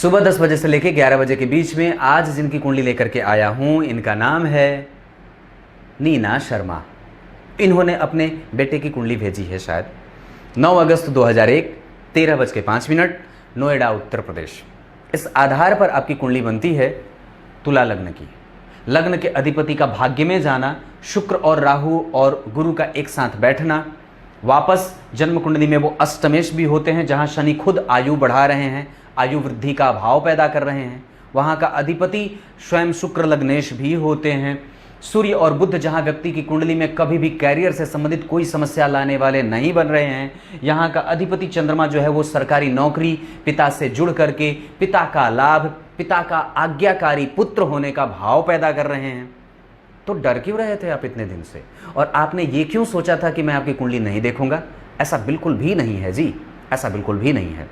सुबह 10 बजे से लेकर 11 बजे के बीच में आज जिनकी कुंडली लेकर के आया हूं, इनका नाम है नीना शर्मा। इन्होंने अपने बेटे की कुंडली भेजी है शायद 9 अगस्त 2001 13:05 नोएडा उत्तर प्रदेश। इस आधार पर आपकी कुंडली बनती है तुला लग्न की। लग्न के अधिपति का भाग्य में जाना, शुक्र और राहु और गुरु का एक साथ बैठना, वापस जन्म कुंडली में वो अष्टमेश भी होते हैं जहां शनि खुद आयु बढ़ा रहे हैं, आयु वृद्धि का भाव पैदा कर रहे हैं। वहां का अधिपति स्वयं शुक्र लग्नेश भी होते हैं। सूर्य और बुध जहां व्यक्ति की कुंडली में कभी भी कैरियर से संबंधित कोई समस्या लाने वाले नहीं बन रहे हैं। यहाँ का अधिपति चंद्रमा जो है वो सरकारी नौकरी, पिता से जुड़ करके पिता का लाभ, पिता का आज्ञाकारी पुत्र होने का भाव पैदा कर रहे हैं। तो डर क्यों रहे थे आप इतने दिन से, और आपने ये क्यों सोचा था कि मैं आपकी कुंडली नहीं देखूंगा? ऐसा बिल्कुल भी नहीं है जी, ऐसा बिल्कुल भी नहीं है।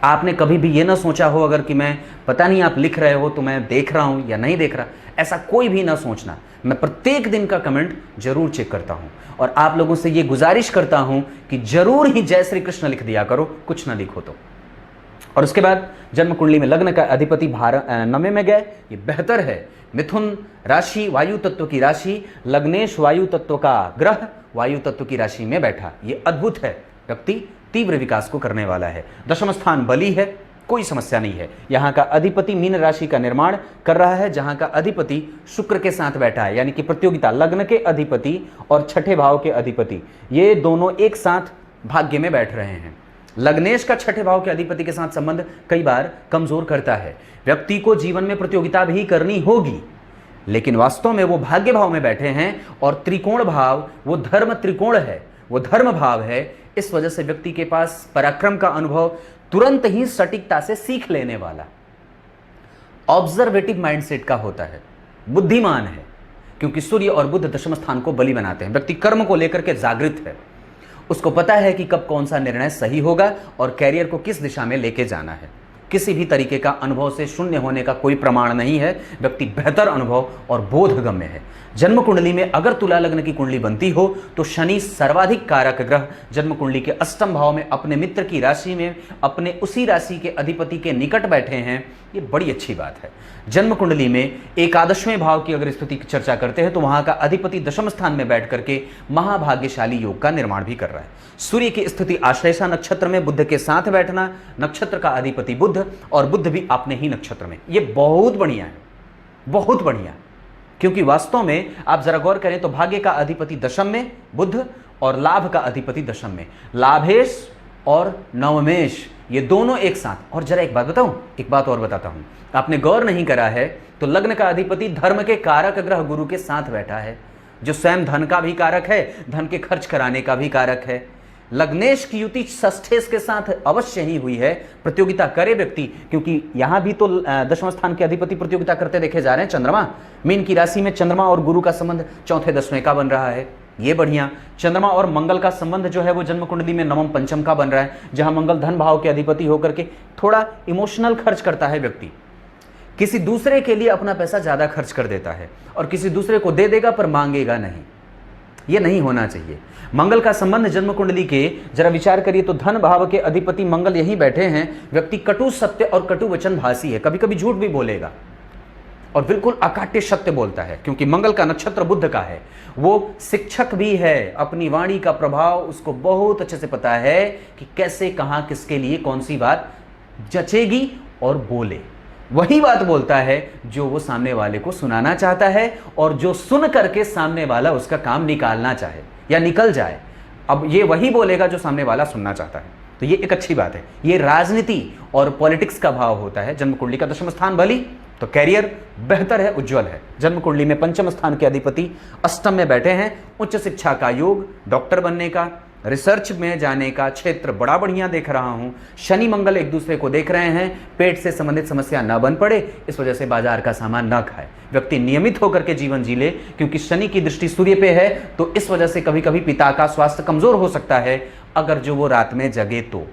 आपने कभी भी ये ना सोचा हो अगर कि मैं पता नहीं आप लिख रहे हो तो मैं देख रहा हूं या नहीं देख रहा, ऐसा कोई भी ना सोचना। मैं प्रत्येक दिन का कमेंट जरूर चेक करता हूं और आप लोगों से ये गुजारिश करता हूं कि जरूर ही जय श्री कृष्ण लिख दिया करो, कुछ ना लिखो तो। और उसके बाद जन्म कुंडली में लग्न का अधिपति नवे में गए, ये बेहतर है। मिथुन राशि वायु तत्व की राशि, लग्नेश वायु तत्व का ग्रह वायु तत्व की राशि में बैठा, ये अद्भुत है। व्यक्ति तीव्र विकास को करने वाला है। दशम स्थान बली है, कोई समस्या नहीं है। यहाँ का अधिपति मीन राशि का निर्माण कर रहा है, जहाँ का अधिपति शुक्र के साथ बैठा है, यानी कि प्रतियोगिता। लग्न के अधिपति और छठे भाव के अधिपति ये दोनों एक साथ भाग्य में बैठ रहे हैं। लग्नेश का छठे भाव के अधिपति के साथ संबंध कई बार कमजोर करता है। व्यक्ति को जीवन में प्रतियोगिता भी करनी होगी, लेकिन वास्तव में वो भाग्य भाव में बैठे हैं और त्रिकोण भाव वो धर्म त्रिकोण है, वो धर्म भाव है। इस वजह से व्यक्ति के पास पराक्रम का अनुभव, तुरंत ही सटीकता से सीख लेने वाला, ऑब्जर्वेटिव माइंडसेट का होता है, बुद्धिमान है। क्योंकि सूर्य और बुध दशम स्थान को बलि बनाते हैं। व्यक्ति कर्म को लेकर के जागृत है, उसको पता है कि कब कौन सा निर्णय सही होगा और कैरियर को किस दिशा में लेके जाना है। किसी भी तरीके का अनुभव से शून्य होने का कोई प्रमाण नहीं है। व्यक्ति बेहतर अनुभव और बोधगम्य है। जन्म कुंडली में अगर तुला लग्न की कुंडली बनती हो तो शनि सर्वाधिक कारक ग्रह जन्म कुंडली के अष्टम भाव में अपने मित्र की राशि में, अपने उसी राशि के अधिपति के निकट बैठे हैं। ये बड़ी अच्छी बात है। जन्म कुंडली में एकादशवें भाव की अगर स्थिति की चर्चा करते हैं तो वहां का अधिपति दशम स्थान में बैठ करके महाभाग्यशाली योग का निर्माण भी कर रहा है। सूर्य की स्थिति आश्लेषा नक्षत्र में बुध के साथ बैठना, नक्षत्र का अधिपति बुध और बुध भी अपने ही नक्षत्र में, ये बहुत बढ़िया है, बहुत बढ़िया। क्योंकि वास्तव में आप जरा गौर करें तो भाग्य का अधिपति दशम में बुध और लाभ का अधिपति दशम में, लाभेश और नवमेश ये दोनों एक साथ। और जरा एक बात बताऊं, एक बात और बताता हूं, आपने गौर नहीं करा है तो लग्न का अधिपति धर्म के कारक ग्रह गुरु के साथ बैठा है, जो स्वयं धन का भी कारक है, धन के खर्च कराने का भी कारक है। लग्नेश की युति षष्ठेश के साथ अवश्य ही हुई है। प्रतियोगिता करे व्यक्ति, क्योंकि यहां भी तो दशम स्थान के अधिपति प्रतियोगिता करते देखे जा रहे हैं। चंद्रमा, मीन की राशि में चंद्रमा और गुरु का संबंध चौथे दसवें का बन रहा है, ये बढ़िया। चंद्रमा और मंगल का संबंध जो है वो जन्म कुंडली में नवम पंचम का बन रहा है, जहां मंगल धन भाव के अधिपति होकर के थोड़ा इमोशनल खर्च करता है। व्यक्ति किसी दूसरे के लिए अपना पैसा ज्यादा खर्च कर देता है और किसी दूसरे को दे देगा पर मांगेगा नहीं, ये नहीं होना चाहिए। मंगल का संबंध जन्म कुंडली के जरा विचार करिए तो धन भाव के अधिपति मंगल यहीं बैठे हैं। व्यक्ति कटु सत्य और कटु वचन भाषी है, कभी कभी झूठ भी बोलेगा और बिल्कुल अकाट्य सत्य बोलता है, क्योंकि मंगल का नक्षत्र बुध का है। वो शिक्षक भी है, अपनी वाणी का प्रभाव उसको बहुत अच्छे से पता है कि कैसे, कहां, किसके लिए कौन सी बात जचेगी और बोले। वही बात बोलता है जो वो सामने वाले को सुनाना चाहता है और जो सुन करके सामने वाला उसका काम निकालना चाहे या निकल जाए। अब ये वही बोलेगा जो सामने वाला सुनना चाहता है, तो ये एक अच्छी बात है। ये राजनीति और पॉलिटिक्स का भाव होता है। जन्म कुंडली का दशम स्थान बली, तो कैरियर बेहतर है, उज्जवल है। जन्म कुंडली में पंचम स्थान के अधिपति अष्टम में बैठे हैं, उच्च शिक्षा का योग, डॉक्टर बनने का, रिसर्च में जाने का क्षेत्र बड़ा बढ़िया देख रहा हूं। शनि मंगल एक दूसरे को देख रहे हैं, पेट से संबंधित समस्या न बन पड़े, इस वजह से बाजार का सामान न खाए। व्यक्ति नियमित होकर के जीवन जी ले, क्योंकि शनि की दृष्टि सूर्य पे है, तो इस वजह से कभी कभी पिता का स्वास्थ्य कमजोर हो सकता है। अगर जो वो रात में जगे तो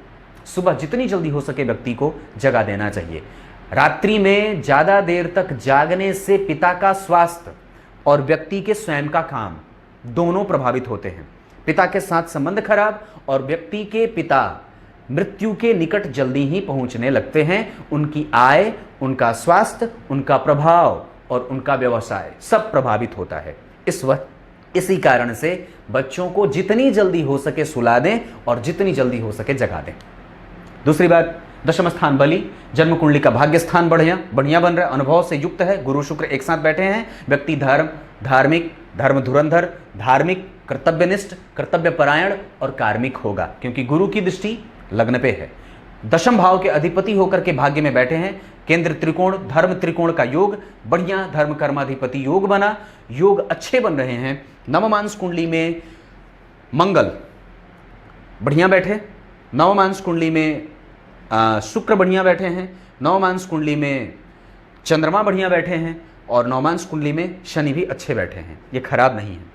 सुबह जितनी जल्दी हो सके व्यक्ति को जगा देना चाहिए। रात्रि में ज्यादा देर तक जागने से पिता का स्वास्थ्य और व्यक्ति के स्वयं का काम दोनों प्रभावित होते हैं। पिता के साथ संबंध खराब और व्यक्ति के पिता मृत्यु के निकट जल्दी ही पहुंचने लगते हैं। उनकी आय, उनका स्वास्थ्य, उनका प्रभाव और उनका व्यवसाय सब प्रभावित होता है। इसी कारण से बच्चों को जितनी जल्दी हो सके सुला दें और जितनी जल्दी हो सके जगा दें। दूसरी बात, दशम स्थान बलि, जन्म कुंडली का भाग्य स्थान बढ़िया बन रहा है, अनुभव से युक्त है, गुरु शुक्र एक साथ बैठे हैं। व्यक्ति धार्मिक, धर्म धुरंधर, धार्मिक, कर्तव्यनिष्ठ, कर्तव्यपरायण और कार्मिक होगा, क्योंकि गुरु की दृष्टि लग्न पे है। दशम भाव के अधिपति होकर के भाग्य में बैठे हैं। केंद्र त्रिकोण, धर्म त्रिकोण का योग बढ़िया, धर्म कर्माधिपति योग बना, योग अच्छे बन रहे हैं। नवमांश कुंडली में मंगल बढ़िया बैठे, नवमांश कुंडली में शुक्र बढ़िया बैठे हैं, नवमांश कुंडली में चंद्रमा बढ़िया बैठे हैं और नवमांश कुंडली में शनि भी अच्छे बैठे हैं। ये खराब नहीं है,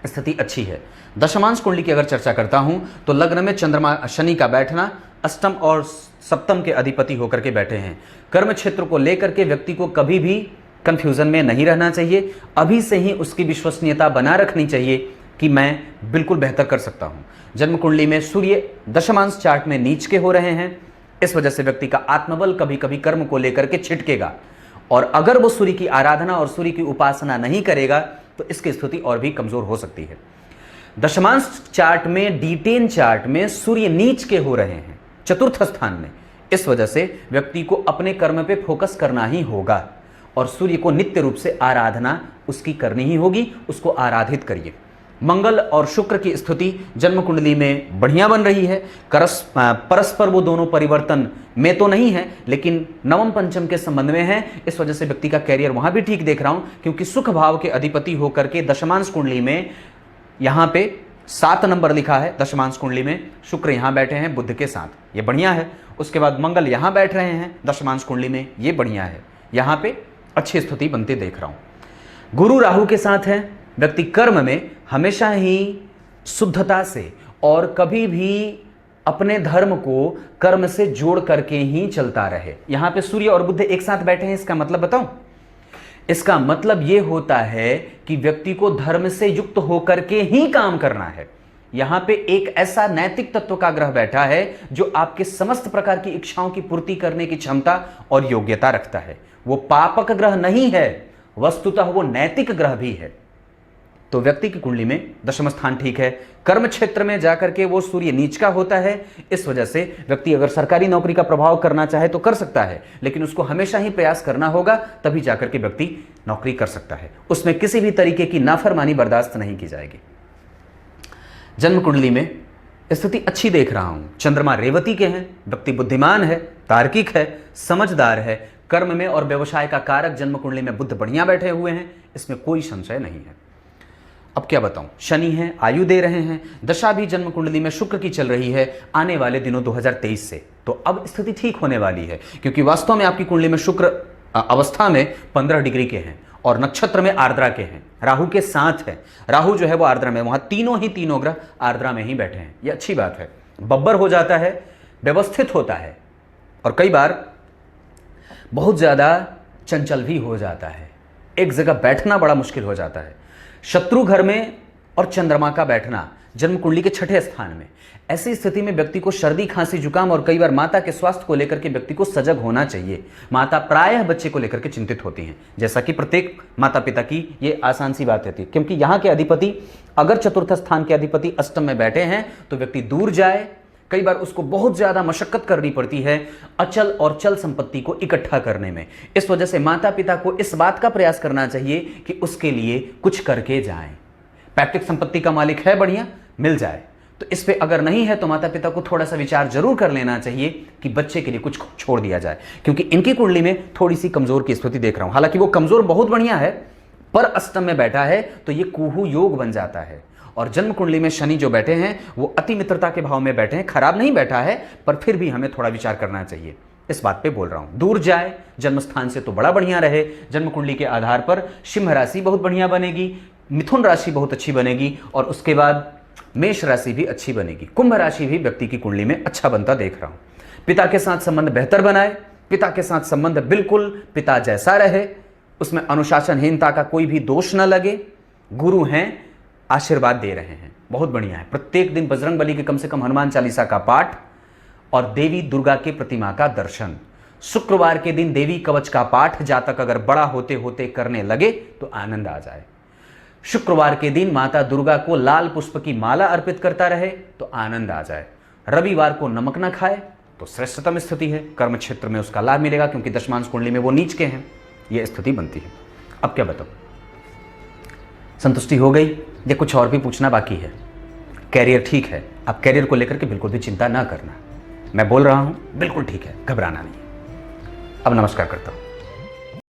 स्थिति अच्छी है। दशमांश कुंडली की अगर चर्चा करता हूं तो लग्न में चंद्रमा शनि का बैठना, अष्टम और सप्तम के अधिपति होकर के बैठे हैं। कर्म क्षेत्र को लेकर के व्यक्ति को कभी भी कंफ्यूजन में नहीं रहना चाहिए, अभी से ही उसकी विश्वसनीयता बना रखनी चाहिए कि मैं बिल्कुल बेहतर कर सकता हूं। जन्म कुंडली में सूर्य दशमांश चार्ट में नीच के हो रहे हैं, इस वजह से व्यक्ति का आत्मबल कभी कभी कर्म को लेकर के छिटकेगा, और अगर वो सूर्य की आराधना और सूर्य की उपासना नहीं करेगा तो इसकी स्थिति और भी कमजोर हो सकती है। दशमांश चार्ट में, D10 चार्ट में सूर्य नीच के हो रहे हैं चतुर्थ स्थान में, इस वजह से व्यक्ति को अपने कर्म पे फोकस करना ही होगा और सूर्य को नित्य रूप से आराधना उसकी करनी ही होगी, उसको आराधित करिए। मंगल और शुक्र की स्थिति जन्म कुंडली में बढ़िया बन रही है। परस्पर वो दोनों परिवर्तन में तो नहीं है, लेकिन नवम पंचम के संबंध में है, इस वजह से व्यक्ति का कैरियर वहां भी ठीक देख रहा हूं, क्योंकि सुख भाव के अधिपति होकर के दशमांश कुंडली में यहां पे 7 नंबर लिखा है। दशमांश कुंडली में शुक्र यहां बैठे हैं बुध के साथ, ये बढ़िया है। उसके बाद मंगल यहां बैठ रहे हैं दशमांश कुंडली में, ये बढ़िया है, यहां पे अच्छी स्थिति बनते देख रहा हूं। गुरु राहु के साथ है, व्यक्ति कर्म में हमेशा ही शुद्धता से और कभी भी अपने धर्म को कर्म से जोड़ करके ही चलता रहे। यहां पे सूर्य और बुध एक साथ बैठे हैं, इसका मतलब बताऊं? इसका मतलब यह होता है कि व्यक्ति को धर्म से युक्त होकर के ही काम करना है। यहां पे एक ऐसा नैतिक तत्व का ग्रह बैठा है जो आपके समस्त प्रकार की इच्छाओं की पूर्ति करने की क्षमता और योग्यता रखता है। वो पापक ग्रह नहीं है, वस्तुतः वो नैतिक ग्रह भी है। तो व्यक्ति की कुंडली में दशम स्थान ठीक है, कर्म क्षेत्र में जाकर के वो सूर्य नीच का होता है, इस वजह से व्यक्ति अगर सरकारी नौकरी का प्रभाव करना चाहे तो कर सकता है, लेकिन उसको हमेशा ही प्रयास करना होगा, तभी जाकर के व्यक्ति नौकरी कर सकता है। उसमें किसी भी तरीके की नाफरमानी बर्दाश्त नहीं की जाएगी। जन्म कुंडली में स्थिति अच्छी देख रहा हूं, चंद्रमा रेवती के हैं, व्यक्ति बुद्धिमान है, तार्किक है, समझदार है। कर्म में और व्यवसाय का कारक जन्म कुंडली में बुध बढ़िया बैठे हुए हैं, इसमें कोई संशय नहीं है। अब क्या बताऊं, शनि है, आयु दे रहे हैं, दशा भी जन्म कुंडली में शुक्र की चल रही है आने वाले दिनों 2023 से, तो अब स्थिति ठीक होने वाली है, क्योंकि वास्तव में आपकी कुंडली में शुक्र अवस्था में 15 डिग्री के हैं और नक्षत्र में आर्द्रा के हैं, राहु के साथ है। राहु जो है वो आर्द्रा में, वहां तीनों ग्रह आर्द्रा में ही बैठे हैं, ये अच्छी बात है। बब्बर हो जाता है, व्यवस्थित होता है और कई बार बहुत ज्यादा चंचल भी हो जाता है, एक जगह बैठना बड़ा मुश्किल हो जाता है। शत्रु घर में और चंद्रमा का बैठना जन्म कुंडली के 6ठे स्थान में, ऐसी स्थिति में व्यक्ति को सर्दी, खांसी, जुकाम और कई बार माता के स्वास्थ्य को लेकर के व्यक्ति को सजग होना चाहिए। माता प्रायः बच्चे को लेकर के चिंतित होती हैं, जैसा कि प्रत्येक माता पिता की ये आसान सी बात रहती है, क्योंकि यहाँ के अधिपति अगर चतुर्थ स्थान के अधिपति अष्टम में बैठे हैं तो व्यक्ति दूर जाए, कई बार उसको बहुत ज्यादा मशक्कत करनी पड़ती है अचल और चल संपत्ति को इकट्ठा करने में। इस वजह से माता पिता को इस बात का प्रयास करना चाहिए कि उसके लिए कुछ करके जाएं। पैतृक संपत्ति का मालिक है, बढ़िया मिल जाए, तो इस पे अगर नहीं है तो माता पिता को थोड़ा सा विचार जरूर कर लेना चाहिए कि बच्चे के लिए कुछ छोड़ दिया जाए, क्योंकि इनकी कुंडली में थोड़ी सी कमजोर की स्थिति देख रहा हूं। हालांकि वो कमजोर बहुत बढ़िया है, पर अष्टम में बैठा है तो ये कुहू योग बन जाता है। और जन्म कुंडली में शनि जो बैठे हैं वो अति मित्रता के भाव में बैठे हैं, खराब नहीं बैठा है, पर फिर भी हमें थोड़ा विचार करना चाहिए, इस बात पे बोल रहा हूं। दूर जाए जन्म स्थान से तो बड़ा बढ़िया रहे। जन्म कुंडली के आधार पर सिंह राशि बहुत बढ़िया बनेगी, मिथुन राशि बहुत अच्छी बनेगी और उसके बाद मेष राशि भी अच्छी बनेगी। कुंभ राशि भी व्यक्ति की कुंडली में अच्छा बनता देख रहा हूं। पिता के साथ संबंध बेहतर बनाए, पिता के साथ संबंध बिल्कुल पिता जैसा रहे, उसमें अनुशासनहीनता का कोई भी दोष न लगे। गुरु हैं, आशीर्वाद दे रहे हैं, बहुत बढ़िया है। प्रत्येक दिन बजरंग बली के कम से कम हनुमान चालीसा का पाठ और देवी दुर्गा के प्रतिमा का दर्शन। शुक्रवार के दिन देवी कवच का पाठ जातक अगर बड़ा होते होते करने लगे तो आनंद आ जाए। शुक्रवार के दिन माता दुर्गा को लाल पुष्प की माला अर्पित करता रहे तो आनंद आ जाए। रविवार को नमक न खाए तो श्रेष्ठतम स्थिति है, कर्म क्षेत्र में उसका लाभ मिलेगा क्योंकि दशमांश कुंडली में वो नीच के हैं, यह स्थिति बनती है। अब क्या बताऊं, संतुष्टि हो गई या कुछ और भी पूछना बाकी है? कैरियर ठीक है, अब कैरियर को लेकर के बिल्कुल भी चिंता ना करना, मैं बोल रहा हूं बिल्कुल ठीक है, घबराना नहीं। अब नमस्कार करता हूं।